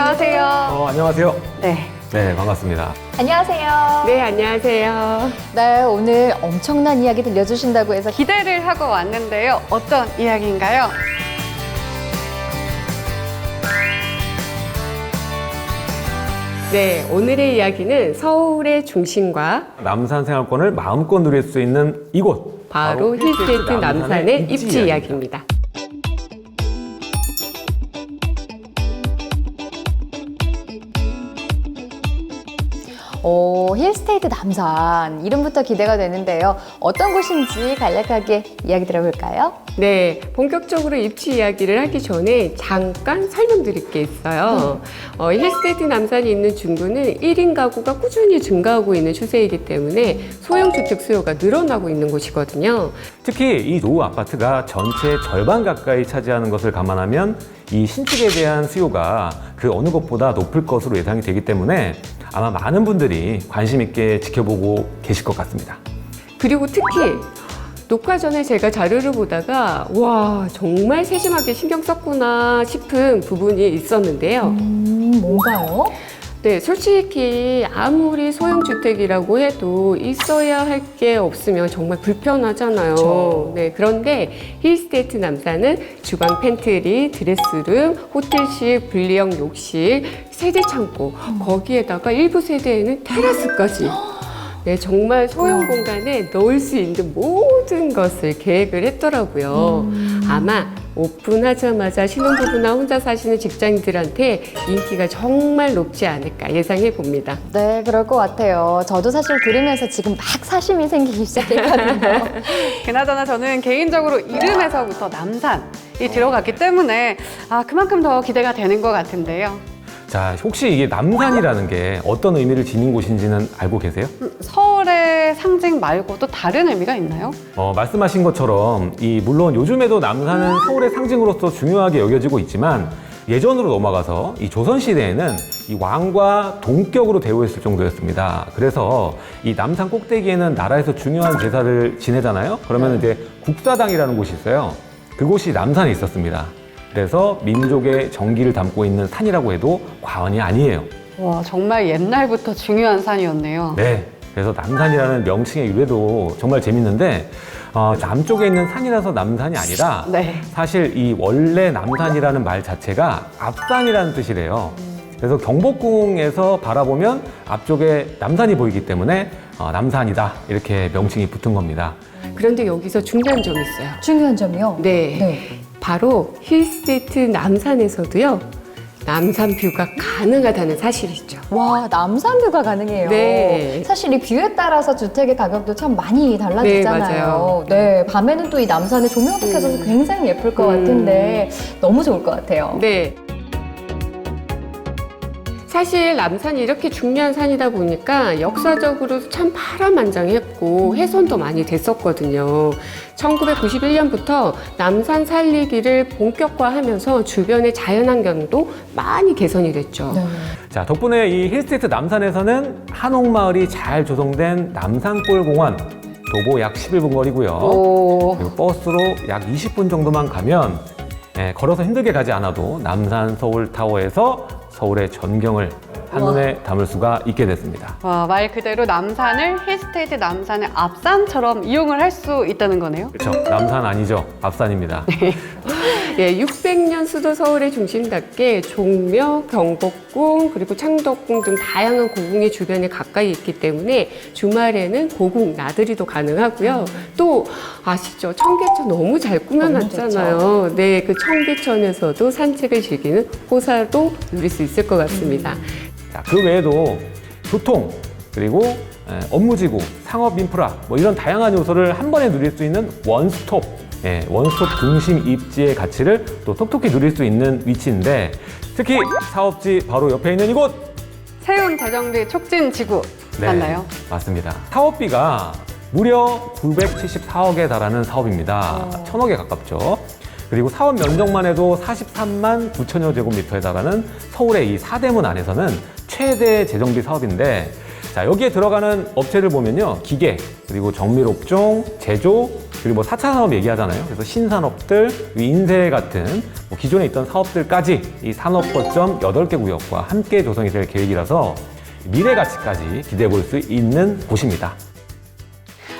안녕하세요. 안녕하세요. 네. 네, 반갑습니다. 안녕하세요. 네, 안녕하세요. 네, 오늘 엄청난 이야기 들려주신다고 해서 기대를 하고 왔는데요. 어떤 이야기인가요? 네, 오늘의 이야기는 서울의 중심과 남산 생활권을 마음껏 누릴 수 있는 이곳. 바로 힐스테이트 남산의 입지 이야기입니다. 힐스테이트 남산 이름부터 기대가 되는데요. 어떤 곳인지 간략하게 이야기 들어볼까요? 네, 본격적으로 입지 이야기를 하기 전에 잠깐 설명드릴 게 있어요. 힐스테이트 남산이 있는 중구는 1인 가구가 꾸준히 증가하고 있는 추세이기 때문에 소형주택 수요가 늘어나고 있는 곳이거든요. 특히 이 노후 아파트가 전체의 절반 가까이 차지하는 것을 감안하면 이 신축에 대한 수요가 그 어느 것보다 높을 것으로 예상이 되기 때문에 아마 많은 분들이 관심 있게 지켜보고 계실 것 같습니다. 그리고 특히 녹화 전에 제가 자료를 보다가 와, 정말 세심하게 신경 썼구나 싶은 부분이 있었는데요. 뭔가요? 네, 솔직히 아무리 소형주택이라고 해도 있어야 할 게 없으면 정말 불편하잖아요. 그렇죠. 네, 그런데 힐스테이트 남산은 주방 팬트리, 드레스룸, 호텔식, 분리형 욕실, 세대 창고, 거기에다가 일부 세대에는 테라스까지. 네, 정말 소형 공간에 넣을 수 있는 모든 것을 계획을 했더라고요. 아마 오픈하자마자 신혼부부나 혼자 사시는 직장인들한테 인기가 정말 높지 않을까 예상해 봅니다. 네, 그럴 것 같아요. 저도 사실 들으면서 지금 막 사심이 생기기 시작했거든요. 그나저나 저는 개인적으로 이름에서부터 남산이 들어갔기 때문에 그만큼 더 기대가 되는 것 같은데요. 자, 혹시 이게 남산이라는 게 어떤 의미를 지닌 곳인지는 알고 계세요? 서울의 상징 말고도 다른 의미가 있나요? 말씀하신 것처럼 물론 요즘에도 남산은 서울의 상징으로서 중요하게 여겨지고 있지만 예전으로 넘어가서 이 조선시대에는 이 왕과 동격으로 대우했을 정도였습니다. 그래서 이 남산 꼭대기에는 나라에서 중요한 제사를 지내잖아요. 그러면 이제 국사당이라는 곳이 있어요. 그곳이 남산에 있었습니다. 그래서 민족의 정기를 담고 있는 산이라고 해도 과언이 아니에요. 와, 정말 옛날부터 중요한 산이었네요. 네. 그래서 남산이라는 명칭의 유래도 정말 재밌는데 남쪽에 있는 산이라서 남산이 아니라 네. 사실 이 원래 남산이라는 말 자체가 앞산이라는 뜻이래요. 그래서 경복궁에서 바라보면 앞쪽에 남산이 보이기 때문에 남산이다 이렇게 명칭이 붙은 겁니다. 그런데 여기서 중요한 점이 있어요. 중요한 점이요? 네. 바로 힐스테이트 남산에서도요, 남산 뷰가 가능하다는 사실이죠. 와, 남산뷰가 가능해요. 네. 사실 이 뷰에 따라서 주택의 가격도 참 많이 달라지잖아요. 네, 맞아요. 네, 밤에는 또 이 남산에 조명도 켜져서 굉장히 예쁠 것 같은데 너무 좋을 것 같아요. 네. 사실 남산이 이렇게 중요한 산이다 보니까 역사적으로 참 파란만장했고 훼손도 많이 됐었거든요. 1991년부터 남산 살리기를 본격화하면서 주변의 자연환경도 많이 개선이 됐죠. 네. 자, 덕분에 이 힐스테이트 남산에서는 한옥마을이 잘 조성된 남산골공원 도보 약 11분 거리고요. 오. 그리고 버스로 약 20분 정도만 가면 걸어서 힘들게 가지 않아도 남산 서울타워에서 서울의 전경을 한눈에 담을 수가 있게 됐습니다. 와, 말 그대로 남산을 힐스테이트 남산의 앞산처럼 이용을 할 수 있다는 거네요. 그렇죠. 남산 아니죠. 앞산입니다. 네, 600년 수도 서울의 중심답게 종묘, 경복궁, 그리고 창덕궁 등 다양한 고궁이 주변에 가까이 있기 때문에 주말에는 고궁 나들이도 가능하고요. 또 아시죠? 청계천 너무 잘 꾸며놨잖아요. 네, 그 청계천에서도 산책을 즐기는 호사도 누릴 수 있을 것 같습니다. 자, 그 외에도 교통, 그리고 업무지구, 상업 인프라 이런 다양한 요소를 한 번에 누릴 수 있는 원스톱 중심 입지의 가치를 또 톡톡히 누릴 수 있는 위치인데 특히 사업지 바로 옆에 있는 이곳! 세운 재정비 촉진 지구 맞나요? 맞습니다. 사업비가 무려 974억에 달하는 사업입니다. 1000억에 가깝죠. 그리고 사업 면적만 해도 43만 9천여 제곱미터에 달하는 서울의 이 사대문 안에서는 최대 재정비 사업인데 자, 여기에 들어가는 업체를 보면요. 기계, 그리고 정밀업종, 제조, 그리고 뭐 4차 산업 얘기하잖아요. 그래서 신산업들, 인쇄 같은 뭐 기존에 있던 사업들까지 이 산업 거점 8개 구역과 함께 조성이 될 계획이라서 미래 가치까지 기대해 볼 수 있는 곳입니다.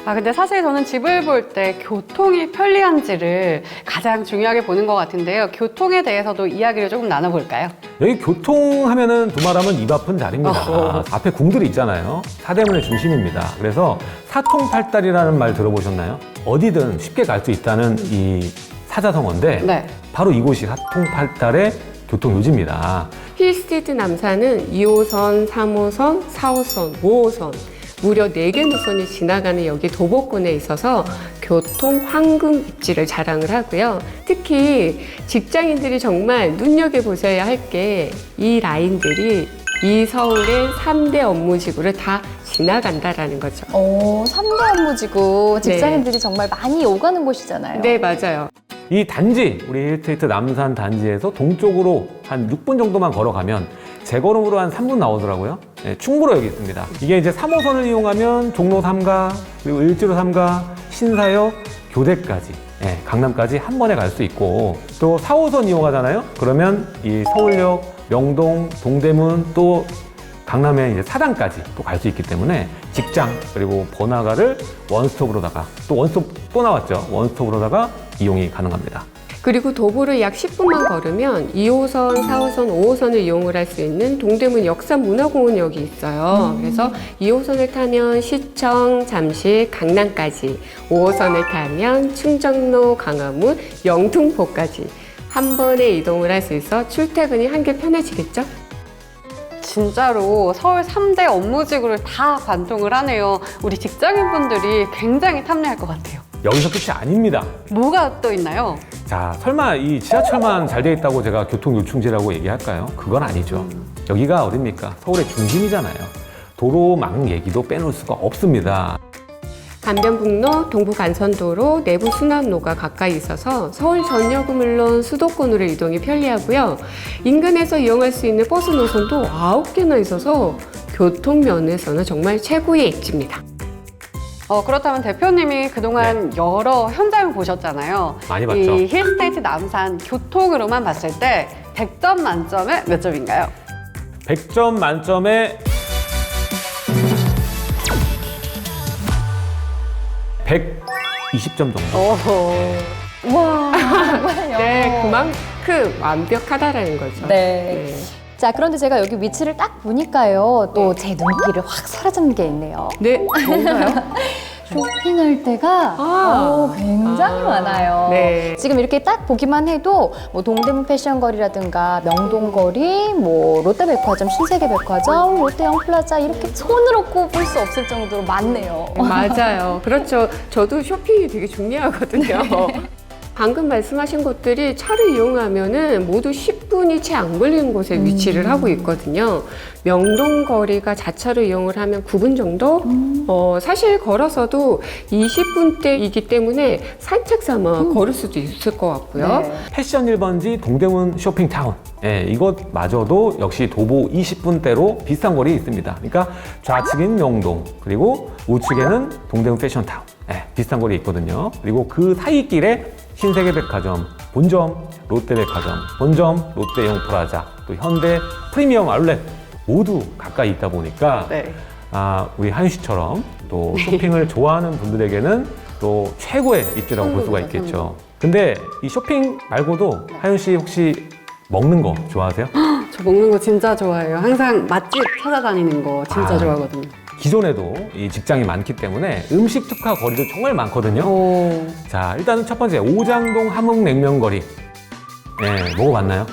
근데 사실 저는 집을 볼 때 교통이 편리한지를 가장 중요하게 보는 것 같은데요. 교통에 대해서도 이야기를 조금 나눠볼까요? 여기 교통하면은 두말하면 입 아픈 자리입니다. 앞에 궁들이 있잖아요. 사대문의 중심입니다. 그래서 사통팔달이라는 말 들어보셨나요? 어디든 쉽게 갈 수 있다는 이 사자성어인데 네. 바로 이곳이 사통팔달의 교통 요지입니다. 힐스테이트 남산은 2호선, 3호선, 4호선, 5호선 무려 4개 노선이 지나가는 여기 도보권에 있어서 교통 황금 입지를 자랑을 하고요. 특히 직장인들이 정말 눈여겨보셔야 할 게 이 라인들이 이 서울의 3대 업무지구를 다 지나간다라는 거죠. 3대 업무지구 직장인들이 정말 많이 오가는 곳이잖아요. 네, 맞아요. 이 단지, 우리 힐스테이트 남산 단지에서 동쪽으로 한 6분 정도만 걸어가면 재걸음으로 한 3분 나오더라고요. 네, 충무로 여기 있습니다. 이게 이제 3호선을 이용하면 종로 3가, 그리고 을지로 3가, 신사역, 교대까지, 네, 강남까지 한 번에 갈 수 있고, 또 4호선 이용하잖아요. 그러면 이 서울역, 명동, 동대문, 또 강남의 이제 사당까지 또 갈 수 있기 때문에 직장 그리고 번화가를 원스톱으로다가 또 원스톱 또 나왔죠. 원스톱으로다가 이용이 가능합니다. 그리고 도보를 약 10분만 걸으면 2호선, 4호선, 5호선을 이용을 할 수 있는 동대문 역사문화공원역이 있어요. 그래서 2호선을 타면 시청, 잠실, 강남까지, 5호선을 타면 충정로, 강화문, 영등포까지 한 번에 이동을 할 수 있어 출퇴근이 한결 편해지겠죠? 진짜로 서울 3대 업무지구를 다 관통을 하네요. 우리 직장인분들이 굉장히 탐내할 것 같아요. 여기서 끝이 아닙니다. 뭐가 또 있나요? 자, 설마 이 지하철만 잘 돼 있다고 제가 교통 요충지라고 얘기할까요? 그건 아니죠. 여기가 어딥니까? 서울의 중심이잖아요. 도로망 얘기도 빼놓을 수가 없습니다. 강변북로, 동부간선도로, 내부순환로가 가까이 있어서 서울 전역은 물론 수도권으로 이동이 편리하고요. 인근에서 이용할 수 있는 버스 노선도 9개나 있어서 교통 면에서는 정말 최고의 입지입니다. 그렇다면 대표님이 그동안 여러 현장을 보셨잖아요. 많이 봤죠. 이 힐스테이트 남산 교통으로만 봤을 때 100점 만점에 몇 점인가요? 100점 만점에 120점 정도. 우와, 정말요. 네, 그만큼 완벽하다라는 거죠. 네. 자, 그런데 제가 여기 위치를 딱 보니까요. 또 제 눈길을 확 사로잡는 게 있네요. 네, 뭔가요? 쇼핑할 때가 굉장히 많아요. 네. 지금 이렇게 딱 보기만 해도 뭐 동대문 패션거리라든가 명동거리, 뭐 롯데백화점, 신세계백화점, 롯데영플라자 이렇게 손으로 꼽을 수 없을 정도로 많네요. 맞아요. 그렇죠. 저도 쇼핑이 되게 중요하거든요. 방금 말씀하신 곳들이 차를 이용하면은 모두 10분이 채 안 걸리는 곳에 위치를 하고 있거든요. 명동 거리가 자차로 이용을 하면 9분 정도? 사실 걸어서도 20분대이기 때문에 산책 삼아 걸을 수도 있을 것 같고요. 네. 패션 1번지 동대문 쇼핑타운. 예, 이것마저도 역시 도보 20분대로 비슷한 거리에 있습니다. 그러니까 좌측인 명동, 그리고 우측에는 동대문 패션타운. 예, 비슷한 거리에 있거든요. 그리고 그 사이길에 신세계백화점, 본점, 롯데백화점, 본점, 롯데영플라자, 또 현대 프리미엄 아울렛 모두 가까이 있다 보니까 네. 우리 하윤 씨처럼 또 쇼핑을 좋아하는 분들에게는 또 최고의 입지라고 볼 수가 있겠죠. 근데 이 쇼핑 말고도 하윤 씨 혹시 먹는 거 좋아하세요? 저 먹는 거 진짜 좋아해요. 항상 맛집 찾아다니는 거 진짜 좋아하거든요. 기존에도 이 직장이 많기 때문에 음식 특화 거리도 정말 많거든요. 자, 일단은 첫 번째 오장동 함흥냉면거리. 네, 먹어봤나요?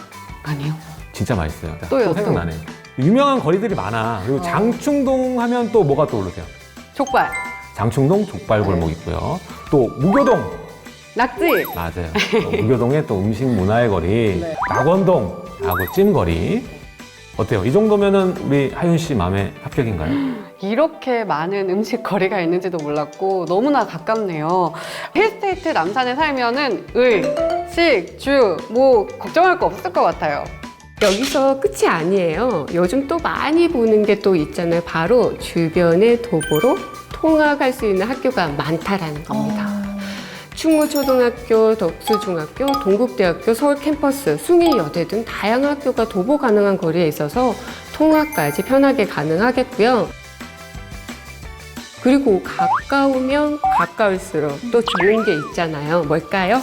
아니요. 진짜 맛있어요. 자, 또요, 또 생각나네요. 유명한 거리들이 많아. 그리고 장충동 하면 또 뭐가 떠오르세요? 족발, 장충동 족발골목 있고요. 또 무교동. 낙지. 맞아요. 무교동의 또 음식 문화의 거리. 낙원동 아구찜거리. 어때요? 이 정도면은 우리 하윤 씨 마음에 합격인가요? 이렇게 많은 음식 거리가 있는지도 몰랐고 너무나 가깝네요. 힐스테이트 남산에 살면은 을, 식, 주, 뭐 걱정할 거 없을 것 같아요. 여기서 끝이 아니에요. 요즘 또 많이 보는 게 또 있잖아요. 바로 주변의 도보로 통학할 수 있는 학교가 많다라는 겁니다. 충무초등학교, 덕수중학교, 동국대학교, 서울 캠퍼스, 숭일여대 등 다양한 학교가 도보 가능한 거리에 있어서 통학까지 편하게 가능하겠고요. 그리고 가까우면 가까울수록 또 좋은 게 있잖아요. 뭘까요?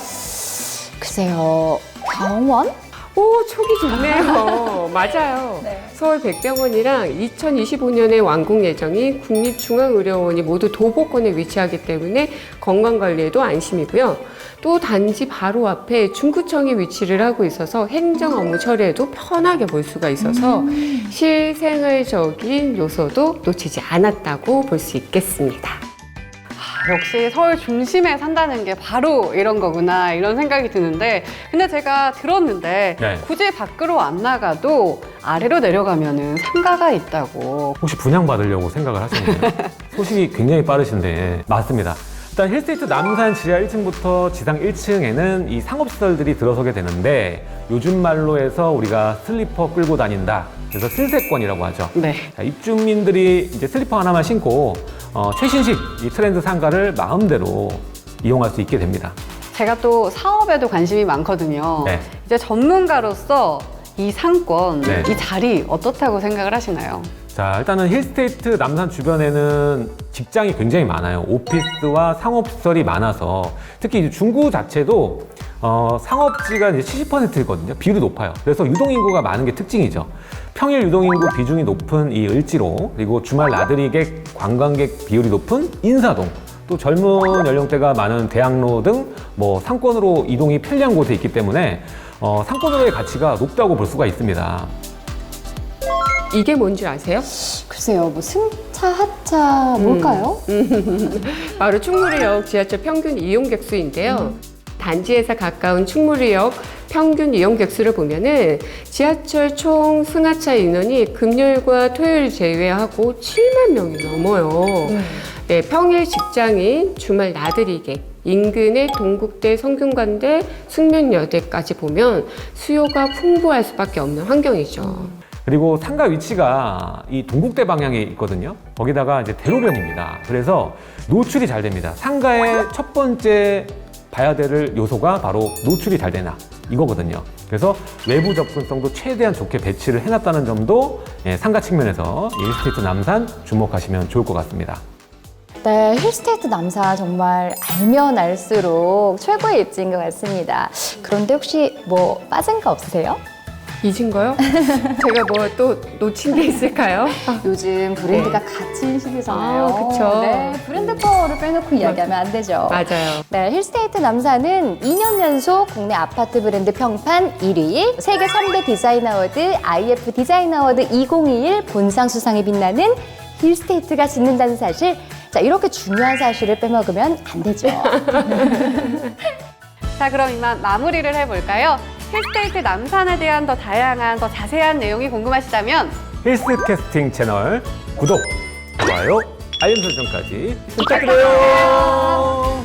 글쎄요, 병원? 오, 촉이 좋네요. 맞아요. 네. 서울 백병원이랑 2025년에 완공 예정인 국립중앙의료원이 모두 도보권에 위치하기 때문에 건강관리에도 안심이고요. 또 단지 바로 앞에 중구청이 위치를 하고 있어서 행정 업무 처리에도 편하게 볼 수가 있어서 실생활적인 요소도 놓치지 않았다고 볼 수 있겠습니다. 역시 서울 중심에 산다는 게 바로 이런 거구나 이런 생각이 드는데 근데 제가 들었는데 네. 굳이 밖으로 안 나가도 아래로 내려가면은 상가가 있다고. 혹시 분양받으려고 생각을 하시나요? 소식이 굉장히 빠르신데 맞습니다. 일단 힐스테이트 남산 지하 1층부터 지상 1층에는 이 상업시설들이 들어서게 되는데 요즘 말로 해서 우리가 슬리퍼 끌고 다닌다. 그래서 슬세권이라고 하죠. 네. 자, 입주민들이 이제 슬리퍼 하나만 신고 최신식 이 트렌드 상가를 마음대로 이용할 수 있게 됩니다. 제가 또 사업에도 관심이 많거든요. 네. 이제 전문가로서 이 상권, 네. 이 자리 어떻다고 생각을 하시나요? 자, 일단은 힐스테이트 남산 주변에는 직장이 굉장히 많아요. 오피스와 상업시설이 많아서 특히 이제 중구 자체도 상업지가 이제 70%거든요. 비율이 높아요. 그래서 유동인구가 많은 게 특징이죠. 평일 유동인구 비중이 높은 이 을지로, 그리고 주말 나들이객, 관광객 비율이 높은 인사동, 또 젊은 연령대가 많은 대학로 등 뭐 상권으로 이동이 편리한 곳에 있기 때문에 상권으로의 가치가 높다고 볼 수가 있습니다. 이게 뭔지 아세요? 글쎄요, 뭐 승차, 하차 뭘까요? 바로 충무로역 지하철 평균 이용객 수인데요. 단지에서 가까운 충무로역 평균 이용객 수를 보면은 지하철 총 승하차 인원이 금요일과 토요일 제외하고 7만 명이 넘어요. 네, 평일 직장인, 주말 나들이객, 인근의 동국대, 성균관대, 숙면여대까지 보면 수요가 풍부할 수밖에 없는 환경이죠. 그리고 상가 위치가 이 동국대 방향에 있거든요. 거기다가 이제 대로변입니다. 그래서 노출이 잘 됩니다. 상가의 첫 번째 봐야 될 요소가 바로 노출이 잘 되나 이거거든요. 그래서 외부 접근성도 최대한 좋게 배치를 해놨다는 점도 상가 측면에서 힐스테이트 남산 주목하시면 좋을 것 같습니다. 네, 힐스테이트 남산 정말 알면 알수록 최고의 입지인 것 같습니다. 그런데 혹시 뭐 빠진 거 없으세요? 잊은 거요? 제가 뭐 또 놓친 게 있을까요? 요즘 브랜드가 갇힌 시기잖아요. 아, 그쵸. 네, 브랜드 파워를 빼놓고 이야기하면 안 되죠. 맞아요. 네, 힐스테이트 남산은 2년 연속 국내 아파트 브랜드 평판 1위, 세계 3대 디자인 어워드 IF 디자인 어워드 2021 본상 수상에 빛나는 힐스테이트가 짓는다는 사실. 자, 이렇게 중요한 사실을 빼먹으면 안 되죠. 자, 그럼 이만 마무리를 해볼까요? 힐스테이트 남산에 대한 더 다양한, 더 자세한 내용이 궁금하시다면 힐스캐스팅 채널 구독, 좋아요, 알림 설정까지 부탁드려요.